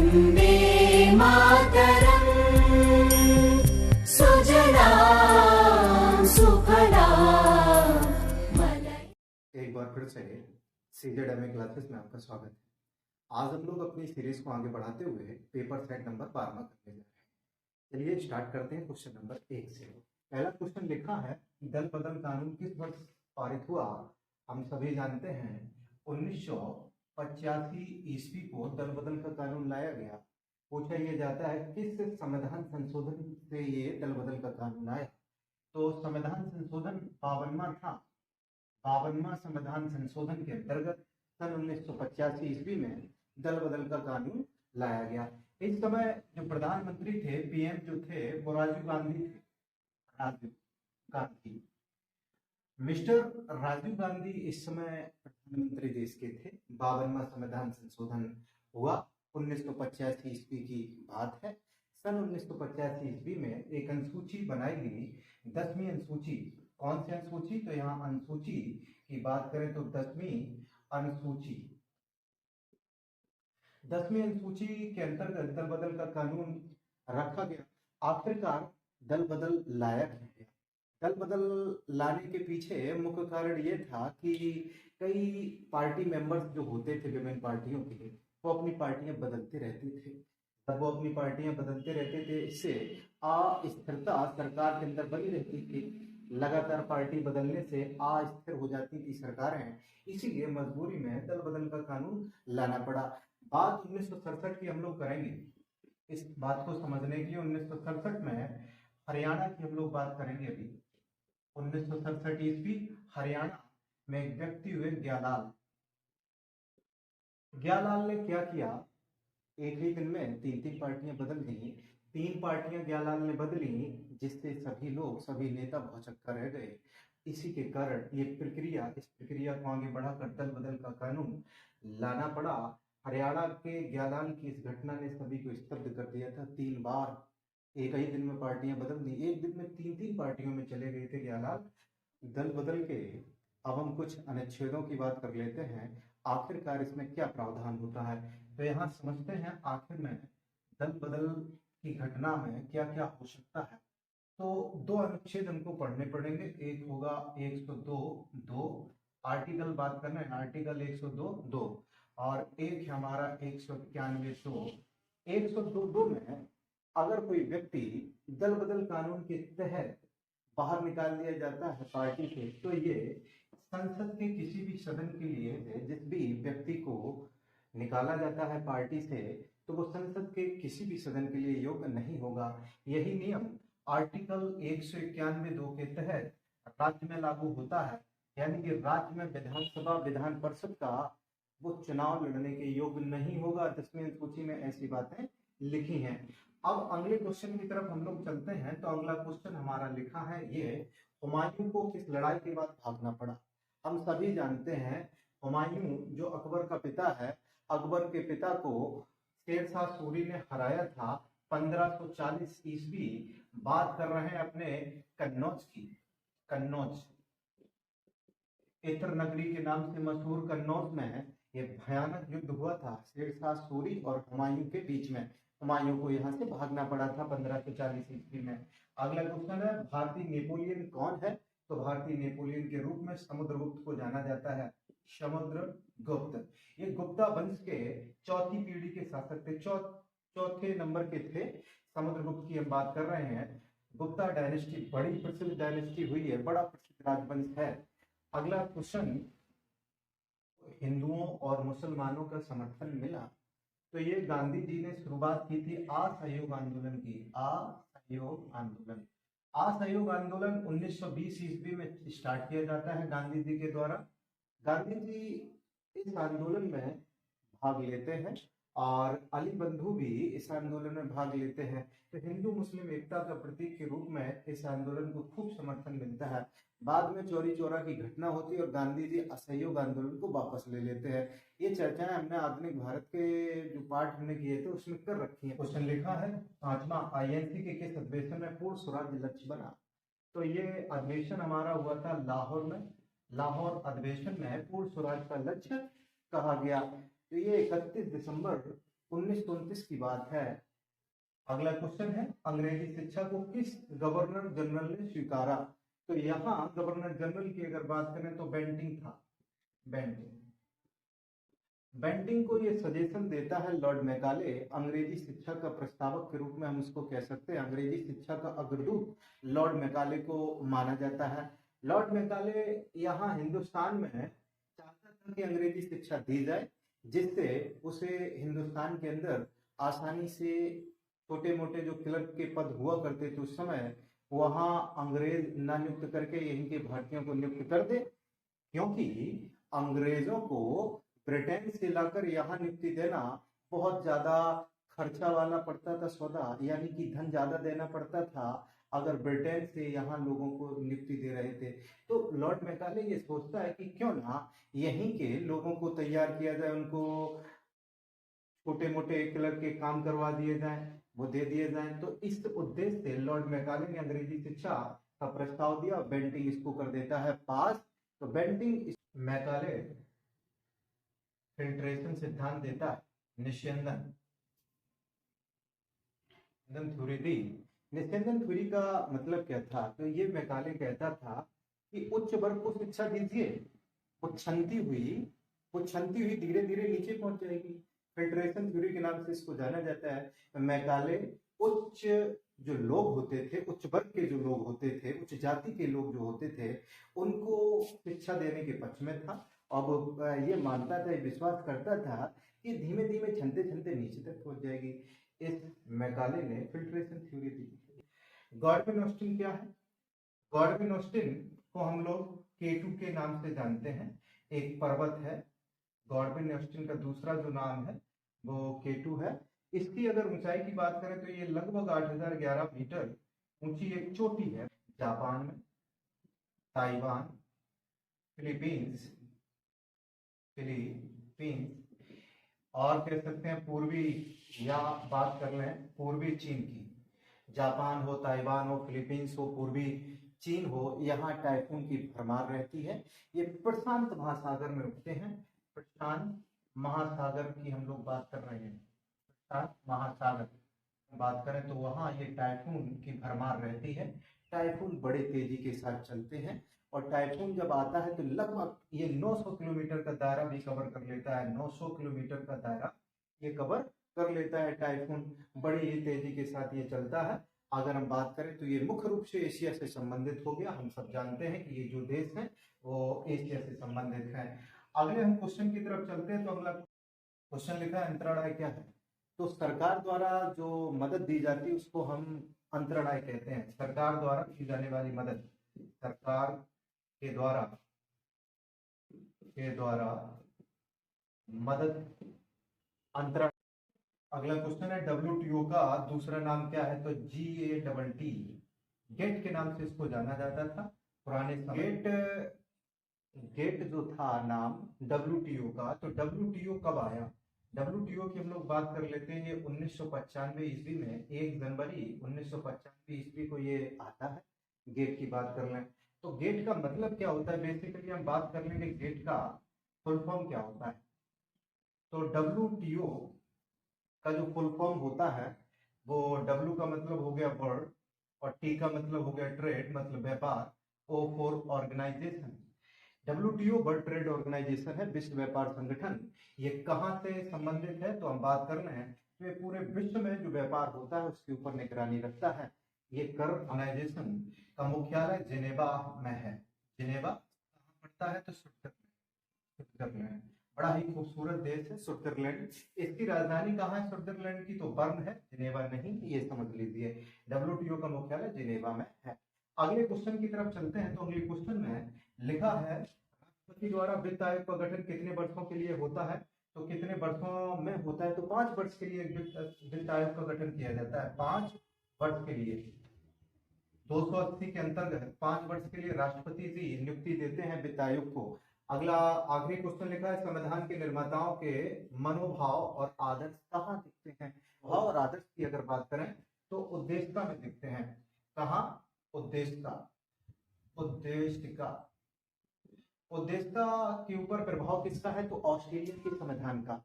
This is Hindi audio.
वन्दे मातरम् सुजलां सुफलां एक बार फिर से CZMA क्लासेस में आपका स्वागत है। आज हम लोग अपनी सीरीज को आगे बढ़ाते हुए पेपर सेट नंबर 12 करने जा रहे हैं। चलिए स्टार्ट करते हैं क्वेश्चन नंबर 1 से। पहला क्वेश्चन लिखा है, दल बदल कानून किस वर्ष पारित हुआ? हम सभी जानते हैं 1985 ईस्वी को दल बदल का कानून लाया गया। पूछा यह जाता है किस संविधान संशोधन से ये दल बदल का कानून आया? तो संविधान संशोधन 52वां था। 52वां संविधान संशोधन के अंतर्गत सन 1985 ईस्वी में दल बदल का कानून लाया गया। इस समय जो प्रधानमंत्री थे, पीएम जो थे, वो राजीव गांधी थे। राजीव गांधी, मिस्टर राजीव गांधी इस समय प्रधानमंत्री देश के थे। 52वां संविधान संशोधन हुआ 1985 ईस्वी की बात है। सन 1985 ईस्वी में एक अनुसूची बनाई गई, 10वीं अनुसूची। कौन सी अनुसूची? तो यहाँ अनुसूची की बात करें तो 10वीं अनुसूची। 10वीं अनुसूची के अंतर्गत दल बदल का कानून रखा गया। आखिरकार दल बदल लाया गया। दल बदल लाने के पीछे मुख्य कारण ये था कि कई पार्टी मेंबर्स जो होते थे विभिन्न पार्टियों के, वो अपनी पार्टियां बदलते रहते थे। जब वो अपनी पार्टियां बदलते रहते थे, इससे अस्थिरता सरकार के अंदर बनी रहती थी। लगातार पार्टी बदलने से अस्थिर हो जाती थी सरकारें, इसीलिए मजबूरी में दल बदल का कानून लाना पड़ा। बात 1967 की हम लोग करेंगे। इस बात को समझने के लिए 1967 में हरियाणा की हम लोग बात करेंगे। अभी 1967 ईस्वी हरियाणा में एक व्यक्ति हुए ग्यालाल। ग्यालाल ने क्या किया? एक ही दिन में तीन पार्टियां बदल दी। 3 पार्टियां ग्यालाल ने बदली, जिससे सभी लोग, सभी नेता भौचक्का रह गए। इसी के कारण इस प्रक्रिया को आगे बढ़ाकर दल बदल का कानून लाना पड़ा। हरियाणा के ग्यालाल की इस घटना ने सभी को स्तब्ध कर दिया था। 3 बार एक ही दिन में पार्टियां बदल दी। एक दिन में 3 पार्टियों में चले गए थे ग्यालाल दल बदल के। अब हम कुछ अनुच्छेदों की बात कर लेते हैं, आखिरकार इसमें क्या प्रावधान होता है। तो यहाँ समझते हैं आखिर में दल बदल की घटना में क्या क्या हो सकता है। तो 2 अनुच्छेद हमको पढ़ने पड़ेंगे। एक होगा 102(2), आर्टिकल बात करना है, आर्टिकल 102(2), और एक हमारा 191(2). 102(2) में अगर कोई व्यक्ति दल बदल कानून के तहत बाहर निकाल दिया जाता है पार्टी से, तो ये संसद के किसी भी सदन के लिए है। जिस भी व्यक्ति को निकाला जाता है पार्टी से, तो वो संसद के किसी भी सदन के लिए योग्य नहीं होगा। यही नियम आर्टिकल 191(2) के तहत राज्य में लागू होता है। यानी कि राज्य में विधानसभा, विधान परिषद का वो चुनाव लड़ने के योग्य नहीं होगा। 10वीं अनुसूची में ऐसी बातें लिखी हैं। अब अगले क्वेश्चन की तरफ हम लोग चलते हैं। तो अगला क्वेश्चन हमारा लिखा है ये, हुमायूं को किस लड़ाई के बाद भागना पड़ा? हम सभी जानते हैं हुमायूं जो अकबर का पिता है, अकबर के पिता को शेरशाह सूरी ने हराया था 1540 ईस्वी। बात कर रहे हैं अपने कन्नौज की। कन्नौज इत्र नगरी के नाम से मशहूर कन्नौज में ये भयानक युद्ध हुआ था शेरशाह सूरी और हुमायूं के बीच में। हुमायूं को यहाँ से भागना पड़ा था 1540 ईस्वी में। अगला क्वेश्चन है, भारतीय नेपोलियन कौन है? तो भारतीय नेपोलियन के रूप में समुद्रगुप्त को जाना जाता है। समुद्रगुप्त ये गुप्ता वंश के 4थी पीढ़ी के शासक थे। चौथे नंबर के थे समुद्रगुप्त की हम बात कर रहे हैं। गुप्ता डायनेस्टी बड़ी प्रसिद्ध डायनेस्टी हुई है, बड़ा प्रसिद्ध राजवंश है। अगला क्वेश्चन, हिंदुओं और मुसलमानों का समर्थन मिला। तो ये गांधी जी ने शुरुआत की थी असहयोग आंदोलन की। असहयोग आंदोलन, असहयोग आंदोलन 1920 ईस्वी में स्टार्ट किया जाता है गांधी जी के द्वारा। गांधी जी इस आंदोलन में भाग लेते हैं और अली बंधु भी इस आंदोलन में भाग लेते हैं। तो हिंदू मुस्लिम एकता का प्रतीक के रूप में इस आंदोलन को खूब समर्थन मिलता है। बाद में चौरी चौरा की घटना होती है और गांधी जी असहयोग आंदोलन को वापस ले लेते हैं। ये चर्चाएं हमने आधुनिक भारत के जो पाठ हमने किए थे उसमें कर रखी है। क्वेश्चन लिखा है, 5वां INC के किस अधिवेशन में पूर्ण स्वराज्य लक्ष्य बना? तो ये अधिवेशन हमारा हुआ था लाहौर में। लाहौर अधिवेशन में पूर्ण स्वराज का लक्ष्य कहा गया। तो ये 31 दिसंबर 1929 की बात है। अगला क्वेश्चन है, अंग्रेजी शिक्षा को किस गवर्नर जनरल ने स्वीकारा? तो यहाँ गवर्नर जनरल की अगर बात करें तो बेंटिंग था। बेंटिंग को ये सजेशन देता है लॉर्ड मैकाले। अंग्रेजी शिक्षा का प्रस्तावक के रूप में हम उसको कह सकते हैं। अंग्रेजी शिक्षा का अग्रदूत लॉर्ड मैकाले को माना जाता है। लॉर्ड मैकाले यहाँ हिंदुस्तान में चाहता था कि अंग्रेजी शिक्षा दी जाए, जिससे उसे हिंदुस्तान के अंदर आसानी से छोटे मोटे जो क्लर्क के पद हुआ करते थे उस समय, वहां अंग्रेज ना नियुक्त करके यहीं के भारतीयों को नियुक्त कर दे, क्योंकि अंग्रेजों को ब्रिटेन से लाकर यहाँ नियुक्ति देना बहुत ज्यादा खर्चा वाला पड़ता था सौदा, यानी कि धन ज्यादा देना पड़ता था अगर ब्रिटेन से यहाँ लोगों को नियुक्ति दे रहे थे। तो लॉर्ड मैकाले ये सोचता है कि क्यों ना यहीं के लोगों को तैयार किया जाए, उनको छोटे मोटे क्लर्क के काम करवा दिए जाए, वो दे दिए जाए। तो इस उद्देश्य से लॉर्ड मैकाले ने अंग्रेजी शिक्षा का प्रस्ताव दिया। बेंटिंग इसको कर देता है पास। तो बेंटिंग मैकाले फिल्ट्रेशन सिद्धांत देता है, निस्यंदन थ्योरी दी। निस्यंदन थ्योरी का मतलब क्या था? तो ये मैकाले कहता था कि उच्च वर्ग को शिक्षा दीजिए, वो छनती हुई धीरे धीरे नीचे पहुंच जाएगी। फिल्ट्रेशन थ्योरी के नाम से इसको जाना जाता है। मैकाले उच्च जो लोग होते थे, उच्च वर्ग के जो लोग होते थे, उच्च जाति के लोग जो होते थे, उनको शिक्षा देने के पक्ष में था। अब ये मानता था, ये विश्वास करता था कि धीमे धीमे छनते छनते नीचे तक पहुंच जाएगी। इस मैकाले ने फिल्ट्रेशन थ्योरी दी। गॉडविन ऑस्टिन क्या है? गॉडविन ऑस्टिन को हम लोग केटू के नाम से जानते हैं। एक पर्वत है। गॉडविन ऑस्टिन का दूसरा जो नाम है वो केटू है। इसकी अगर ऊंचाई की बात करें तो ये लगभग 8011 मीटर ऊंची एक चोटी है। जापान में, ताइवान, फिलीपींस और कह सकते हैं पूर्वी, या बात कर लें पूर्वी चीन की, जापान हो, ताइवान हो, फिलीपींस हो, पूर्वी चीन हो, यहाँ टाइफून की भरमार रहती है। ये प्रशांत महासागर में उगते हैं। प्रशांत महासागर की हम लोग बात कर रहे हैं। प्रशांत महासागर बात करें तो वहाँ ये टाइफून की भरमार रहती है। टाइफून बड़े तेजी के साथ चलते हैं और टाइफून जब आता है तो लगभग ये 900 किलोमीटर का दायरा भी कवर कर लेता है। 900 किलोमीटर का दायरा ये कवर कर लेता है टाइफून। बड़ी ही तेजी के साथ ये चलता है। अगर हम बात करें तो ये मुख्य रूप से एशिया से संबंधित हो गया। हम सब जानते हैं कि ये जो देश हैं वो एशिया से संबंधित हैं। अगले हम क्वेश्चन की तरफ चलते हैं। तो अगला क्वेश्चन लिखा है, अंतराय क्या है? तो सरकार द्वारा जो मदद दी जाती है उसको हम अंतराय कहते हैं। सरकार द्वारा की जाने वाली मदद, सरकार के द्वारा मदद, अंतराय। अगला क्वेश्चन है, WTO का दूसरा नाम क्या है? तो GATT, गेट के नाम से इसको जाना जाता था पुराने समय। गेट जो था नाम WTO का, तो WTO कब आया? WTO की हम लोग बात कर लेते हैं। ये 1995 ईस्वी में, 1 जनवरी 1995 ईस्वी को ये आता है। गेट की बात कर लें तो गेट का मतलब क्या होता है? बेसिकली हम बात कर लेंगे गेट का फुल फॉर्म क्या होता है। तो WTO का जो फुल फॉर्म होता है वो W का मतलब हो गया वर्ल्ड, और T का मतलब हो गया ट्रेड, मतलब व्यापार, O for organisation. WTO world trade organisation है, विश्व व्यापार संगठन। ये कहाँ से संबंधित है? तो हम बात कर रहे हैं तो ये पूरे विश्व में जो व्यापार होता है उसके ऊपर निगरानी रखता है। ये कर ऑर्गेनाइजेशन का मुख्यालय जिनेवा में है। जिनेवा कहाँ पड़ता है? तो स्विट्जरलैंड। बड़ा ही खूबसूरत देश है स्विट्जरलैंड। इसकी राजधानी कहाँ है स्विट्जरलैंड की? तो बर्न है, जिनेवा नहीं, ये समझ लीजिए। WTO का मुख्यालय जिनेवा में है। अगले क्वेश्चन की तरफ चलते हैं। तो अगले क्वेश्चन में लिखा है, राष्ट्रपति द्वारा वित्त आयोग का गठन कितने वर्षों के लिए होता है? तो कितने वर्षों में होता है? तो 5 वर्ष के लिए वित्त आयोग का गठन किया जाता है। 5 वर्ष के लिए, 280 के अंतर्गत 5 वर्ष के लिए राष्ट्रपति जी नियुक्ति देते हैं वित्त आयोग को। अगला आखिरी क्वेश्चन लिखा है, संविधान के निर्माताओं के मनोभाव और आदर्श कहाँ दिखते हैं? भाव और आदर्श की अगर बात करें तो उद्देश्यता में दिखते हैं। कहाँ? उद्देश्यता के ऊपर प्रभाव किसका है? तो ऑस्ट्रेलिया के संविधान का।